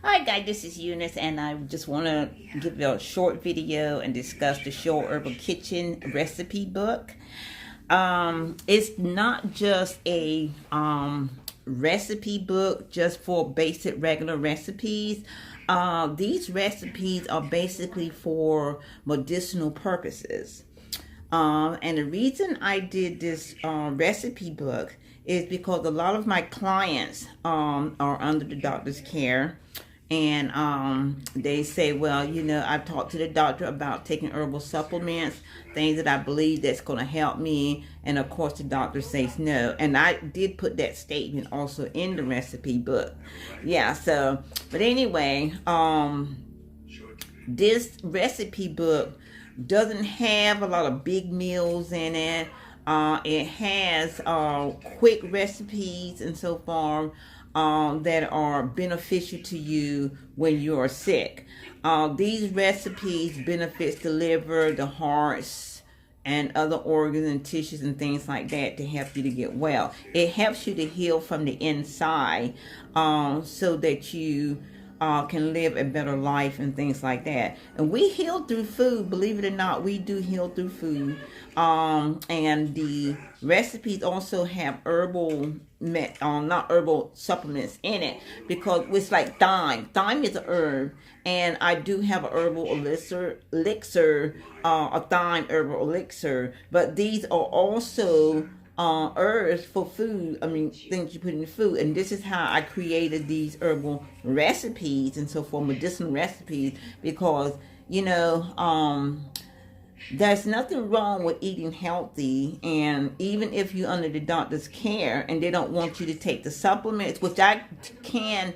Hi guys, this is Eunice and I just want to give you a short video and discuss the Short Herbal Kitchen recipe book. It's not just a recipe book just for basic regular recipes. These recipes are basically for medicinal purposes. And the reason I did this recipe book is because a lot of my clients are under the doctor's care. And they say, well, you know, I talked to the doctor about taking herbal supplements, things that I believe that's going to help me. And of course, the doctor says no. And I did put that statement also in the recipe book. Yeah, so, but anyway, this recipe book doesn't have a lot of big meals in it. It has quick recipes and so forth. That are beneficial to you when you are sick. These recipes benefits the liver, the hearts, and other organs and tissues and things like that to help you to get well. It helps you to heal from the inside so that you can live a better life and things like that. And we heal through food. Believe it or not, we do heal through food. And the recipes also have not herbal supplements in it, because it's like thyme. Thyme is a herb, and I do have a herbal elixir, a thyme herbal elixir. But these are also herbs for food. I mean, things you put in the food. And this is how I created these herbal recipes and so forth, medicinal recipes, because, you know, there's nothing wrong with eating healthy. And even if you're under the doctor's care and they don't want you to take the supplements, which I can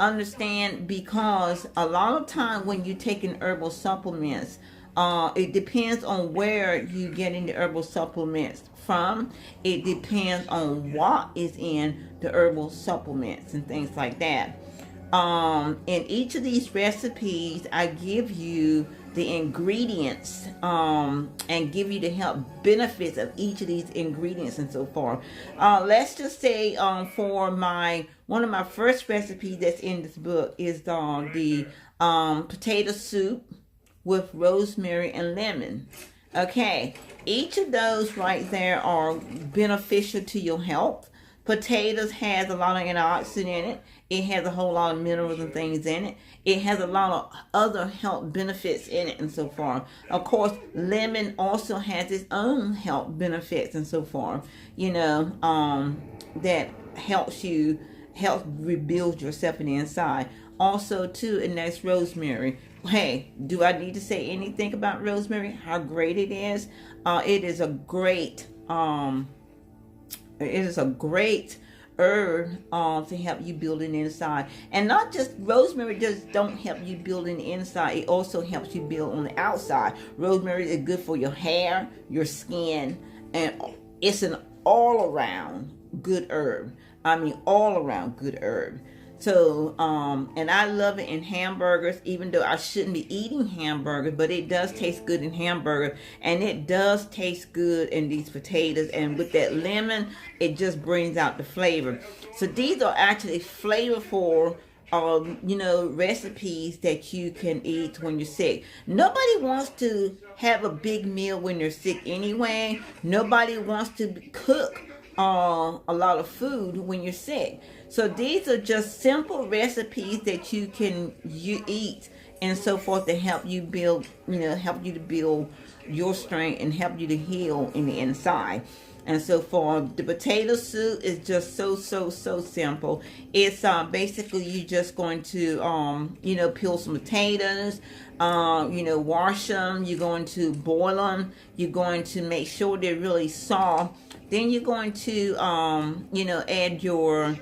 understand, because a lot of time when you're taking herbal supplements, it depends on where you're getting the herbal supplements from. It depends on what is in the herbal supplements and things like that. In each of these recipes, I give you the ingredients and give you the health benefits of each of these ingredients and so forth. Let's just say for one of my first recipes that's in this book is the potato soup with rosemary and lemon. Okay, each of those right there are beneficial to your health. Potatoes has a lot of antioxidants in it. It has a whole lot of minerals and things in it. It has a lot of other health benefits in it and so forth. Of course, lemon also has its own health benefits and so forth. You know, that helps rebuild yourself in the inside. Also, too, and that's rosemary. Hey, do I need to say anything about rosemary? How great it is? It is a great herb to help you build an inside. And not just rosemary just don't help you build an inside, it also helps you build on the outside. Rosemary is good for your hair, your skin, and it's an all around good herb. I mean, all around good herb. So, and I love it in hamburgers, even though I shouldn't be eating hamburgers, but it does taste good in hamburgers, and it does taste good in these potatoes. And with that lemon, it just brings out the flavor. So these are actually flavorful, you know, recipes that you can eat when you're sick. Nobody wants to have a big meal when they're sick anyway. Nobody wants to cook a lot of food when you're sick. So these are just simple recipes that you eat and so forth to help you build, you know, help you to build your strength and help you to heal in the inside. And so for the potato soup, is just so simple. It's basically you're just going to you know, peel some potatoes, you know, wash them. You're going to boil them. You're going to make sure they're really soft. Then you're going to you know, add your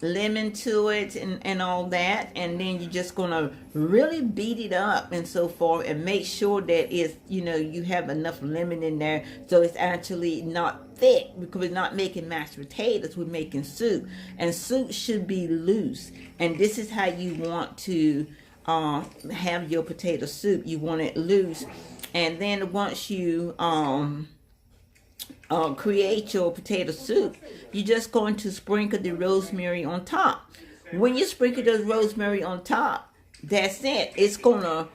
lemon to it and all that, and then you're just gonna really beat it up and so forth, and make sure that it's, you know, you have enough lemon in there so it's actually not thick, because we're not making mashed potatoes, we're making soup, and soup should be loose. And this is how you want to have your potato soup. You want it loose, and then once you create your potato soup, you're just going to sprinkle the rosemary on top. When you sprinkle the rosemary on top, that's it. It's gonna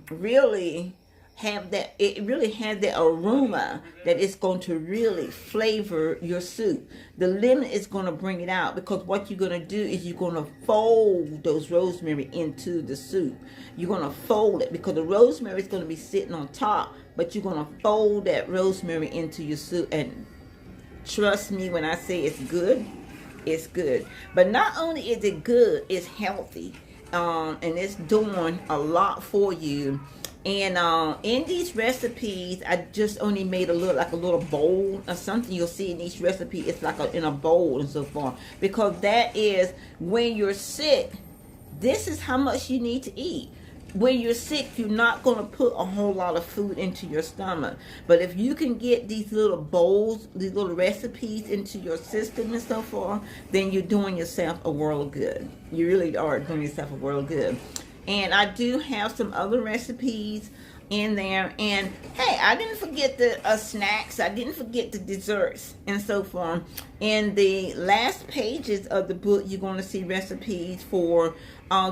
really have that. It really has that aroma that it's going to really flavor your soup. The lemon is going to bring it out, because what you're going to do is you're going to fold those rosemary into the soup. You're going to fold it, because the rosemary is going to be sitting on top, but you're going to fold that rosemary into your soup. And trust me when I say it's good, it's good. But not only is it good, it's healthy, and it's doing a lot for you. And in these recipes, I just only made a little bowl or something. You'll see in each recipe, it's like in a bowl and so forth. Because that is, when you're sick, this is how much you need to eat. When you're sick, you're not going to put a whole lot of food into your stomach. But if you can get these little bowls, these little recipes into your system and so forth, then you're doing yourself a world of good. You really are doing yourself a world of good. And I do have some other recipes in there. And hey, I didn't forget the snacks. I didn't forget the desserts and so forth. In the last pages of the book, you're going to see recipes for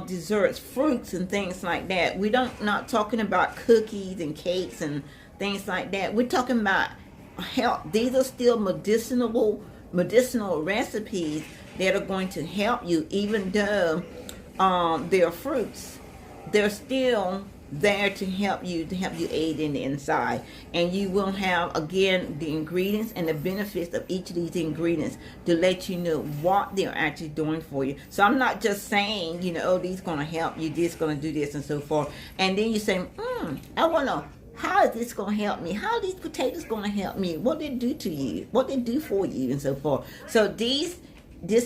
desserts, fruits, and things like that. We not talking about cookies and cakes and things like that. We're talking about health. These are still medicinal recipes that are going to help you, even though they're fruits. They're still there to help you aid in the inside. And you will have, again, the ingredients and the benefits of each of these ingredients to let you know what they're actually doing for you. So I'm not just saying, oh, these going to help you, this going to do this and so forth. And then you say, I want to, how is this going to help me? How are these potatoes going to help me? What did it do to you? What did it do for you and so forth? So this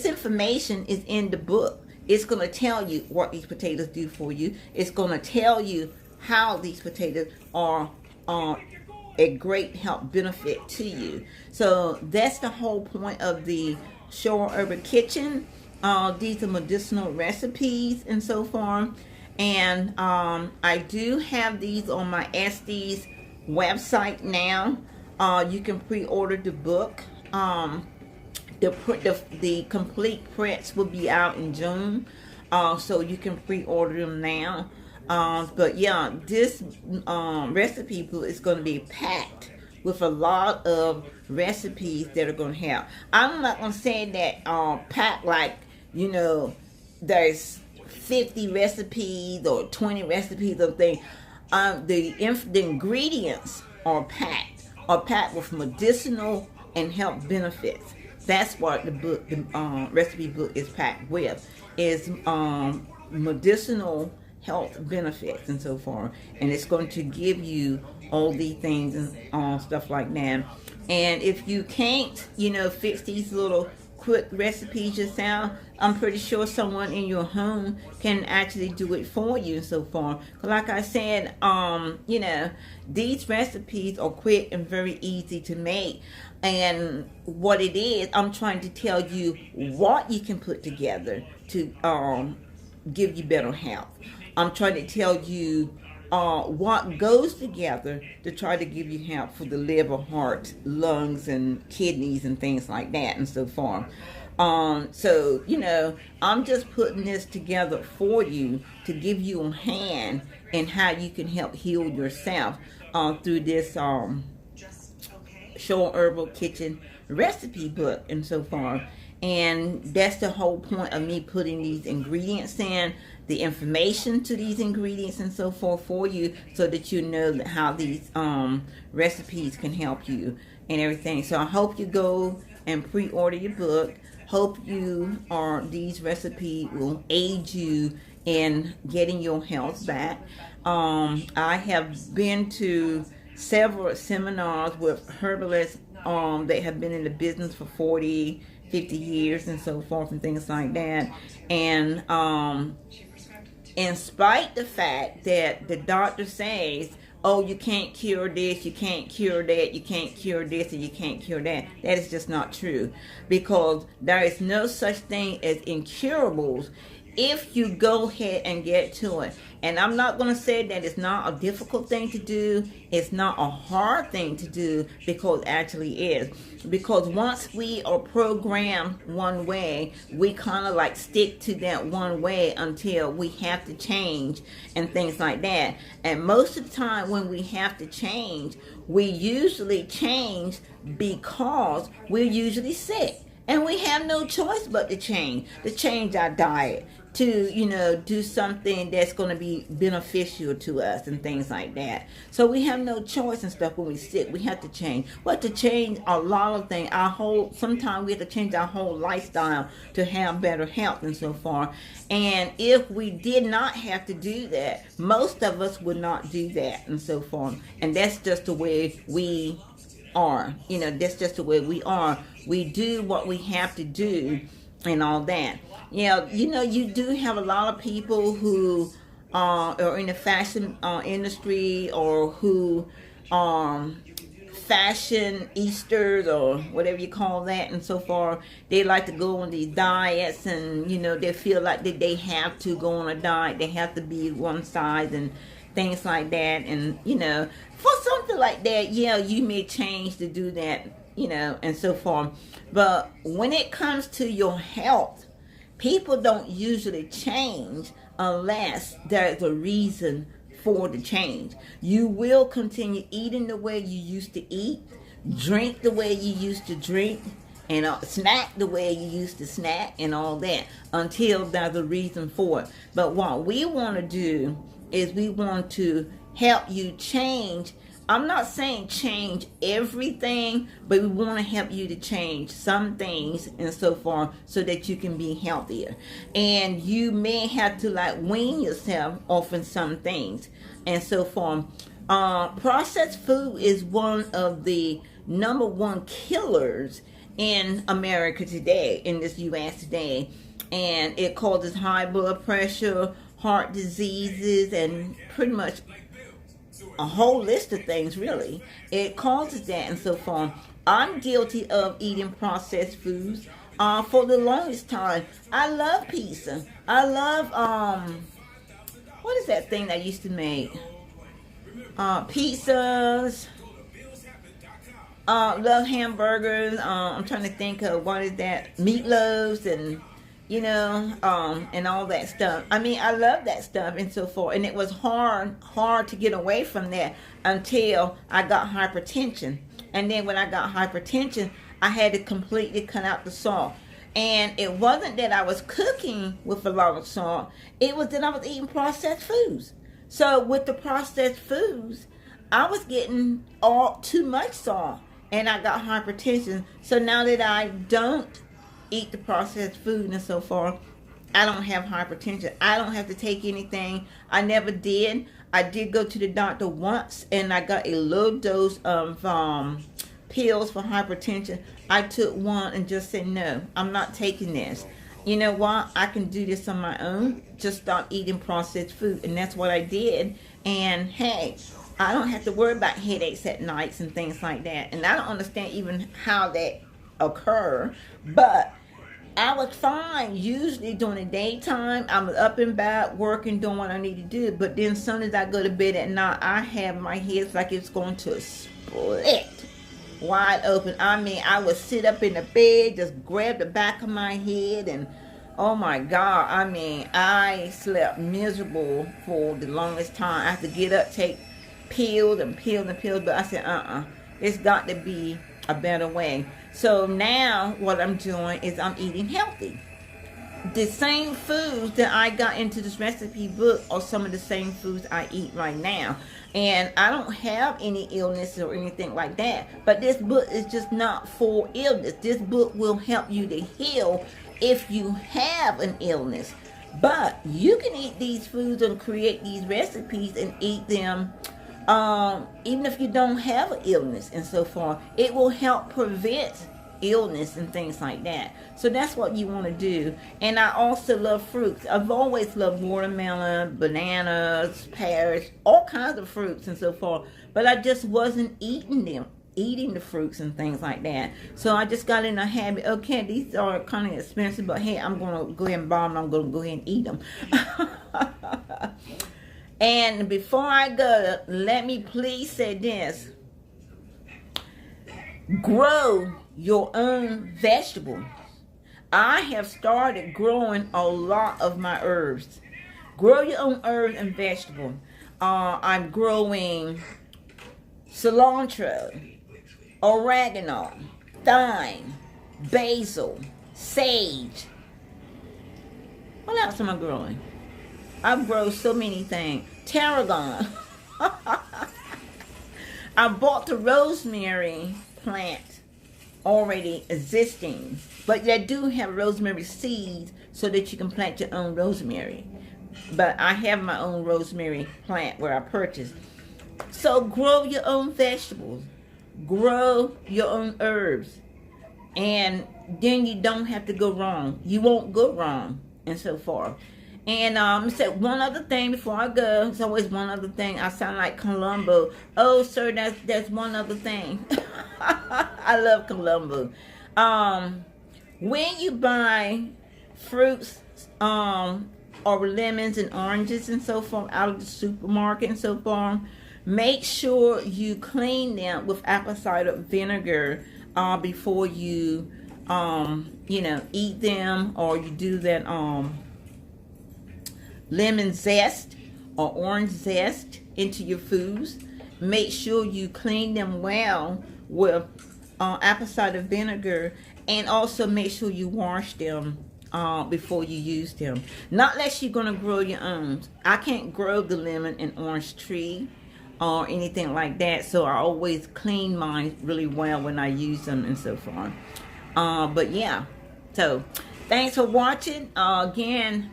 information is in the book. It's going to tell you what these potatoes do for you. It's going to tell you how these potatoes are a great help benefit to you. So that's the whole point of the Shore Herbal Kitchen. These are medicinal recipes and so forth. And I do have these on my Estes website now. You can pre-order the book. The complete prints will be out in June, so you can pre-order them now. But yeah, this recipe book is going to be packed with a lot of recipes that are going to help. I'm not going to say that packed like, there's 50 recipes or 20 recipes of things. The ingredients are packed with medicinal and health benefits. That's what the recipe book is packed with, is medicinal health benefits and so forth. And it's going to give you all these things and stuff like that. And if you can't, fix these little quick recipes yourself, I'm pretty sure someone in your home can actually do it for you and so forth. Like I said, these recipes are quick and very easy to make. And what it is, I'm trying to tell you what you can put together to give you better health. I'm trying to tell you what goes together to try to give you help for the liver, heart, lungs, and kidneys and things like that and so forth. So, I'm just putting this together for you to give you a hand in how you can help heal yourself through this Shore Herbal Kitchen recipe book and so forth. And that's the whole point of me putting these ingredients in, the information to these ingredients and so forth for you, so that you know how these recipes can help you and everything. So I hope you go and pre-order your book. Hope these recipes will aid you in getting your health back. I have been to several seminars with herbalists that have been in the business for 40, 50 years and so forth and things like that. And in spite the fact that the doctor says, oh, you can't cure this, you can't cure that, you can't cure this, and you can't cure that, that is just not true. Because there is no such thing as incurables if you go ahead and get to it. And I'm not going to say that it's not a difficult thing to do. It's not a hard thing to do, because it actually is. Because once we are programmed one way, we kind of like stick to that one way until we have to change and things like that. And most of the time when we have to change, we usually change because we're usually sick. And we have no choice but to change our diet, to, do something that's going to be beneficial to us and things like that. So we have no choice and stuff when we're sick. We have to change. We have to change a lot of things. Sometimes we have to change our whole lifestyle to have better health and so forth. And if we did not have to do that, most of us would not do that and so forth. And that's just the way we are. That's just the way we are. We do what we have to do and all that. You do have a lot of people who are in the fashion industry, or who fashion Easters or whatever you call that and so forth. They like to go on these diets, and they feel like that they have to go on a diet. They have to be one size and things like that. And for something like that, you may change to do that, and so forth. But when it comes to your health, people don't usually change unless there's a reason for the change. You will continue eating the way you used to eat, drink the way you used to drink, and snack the way you used to snack and all that, until there's a reason for it. But what we want to do is we want to help you change. I'm not saying change everything, but we want to help you to change some things and so forth, so that you can be healthier. And you may have to wean yourself off of some things and so forth. Processed food is one of the number one killers in America today, in this U.S. today. And it causes high blood pressure, heart diseases, and pretty much a whole list of things, really. It causes that and so forth. I'm guilty of eating processed foods for the longest time. I love pizza. I love what is that thing that I used to make? Pizzas. Love hamburgers. I'm trying to think of what is that? Meatloaves and and all that stuff. I mean, I love that stuff and so forth. And it was hard to get away from that until I got hypertension. And then when I got hypertension, I had to completely cut out the salt. And it wasn't that I was cooking with a lot of salt. It was that I was eating processed foods. So with the processed foods, I was getting too much salt. And I got hypertension. So now that I don't eat the processed food and so forth, I don't have hypertension. I don't have to take anything. I never did. I did go to the doctor once, and I got a low dose of pills for hypertension. I took one and just said, no, I'm not taking this. You know what? I can do this on my own. Just stop eating processed food. And that's what I did. And hey, I don't have to worry about headaches at nights and things like that. And I don't understand even how that occur, but I was fine usually during the daytime. I was up and about working, doing what I need to do. But then as soon as I go to bed at night, I have my head like it's going to split wide open. I mean, I would sit up in the bed, just grab the back of my head, and oh my God, I mean, I slept miserable for the longest time. I had to get up, take pills and pills and pills, but I said, it's got to be a better way. So now what I'm doing is I'm eating healthy. The same foods that I got into this recipe book are some of the same foods I eat right now. And I don't have any illness or anything like that. But this book is just not for illness. This book will help you to heal if you have an illness. But you can eat these foods and create these recipes and eat them even if you don't have an illness and so forth. It will help prevent illness and things like that. So that's what you want to do. And I also love fruits. I've always loved watermelon, bananas, pears, all kinds of fruits and so forth. But I just wasn't eating them eating the fruits and things like that. So I just got in a habit. Okay, these are kind of expensive, but hey, I'm gonna go ahead and buy them. I'm gonna go ahead and eat them. And before I go, let me please say this: grow your own vegetables. I have started growing a lot of my herbs. Grow your own herbs and vegetables. I'm growing cilantro, oregano, thyme, basil, sage. What else am I growing? I grow so many things. Tarragon. I bought the rosemary plant already existing, but they do have rosemary seeds so that you can plant your own rosemary. But I have my own rosemary plant where I purchased. So grow your own vegetables, grow your own herbs, and then you don't have to go wrong. You won't go wrong, and so forth. And said one other thing before I go. It's always one other thing. I sound like Columbo. Oh, sir, that's one other thing. I love Columbo. When you buy fruits, or lemons and oranges and so forth out of the supermarket and so forth, make sure you clean them with apple cider vinegar before you eat them, or you do that lemon zest or orange zest into your foods. Make sure you clean them well with apple cider vinegar, and also make sure you wash them before you use them. Not unless you're going to grow your own. I can't grow the lemon and orange tree or anything like that, so I always clean mine really well when I use them and so forth. But yeah, so thanks for watching. Again,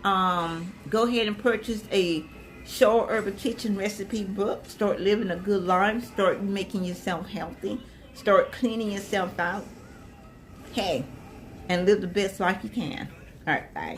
go ahead and purchase a Shore Herbal Kitchen recipe book. Start living a good life. Start making yourself healthy. Start cleaning yourself out. Hey, and live the best life you can. All right, bye.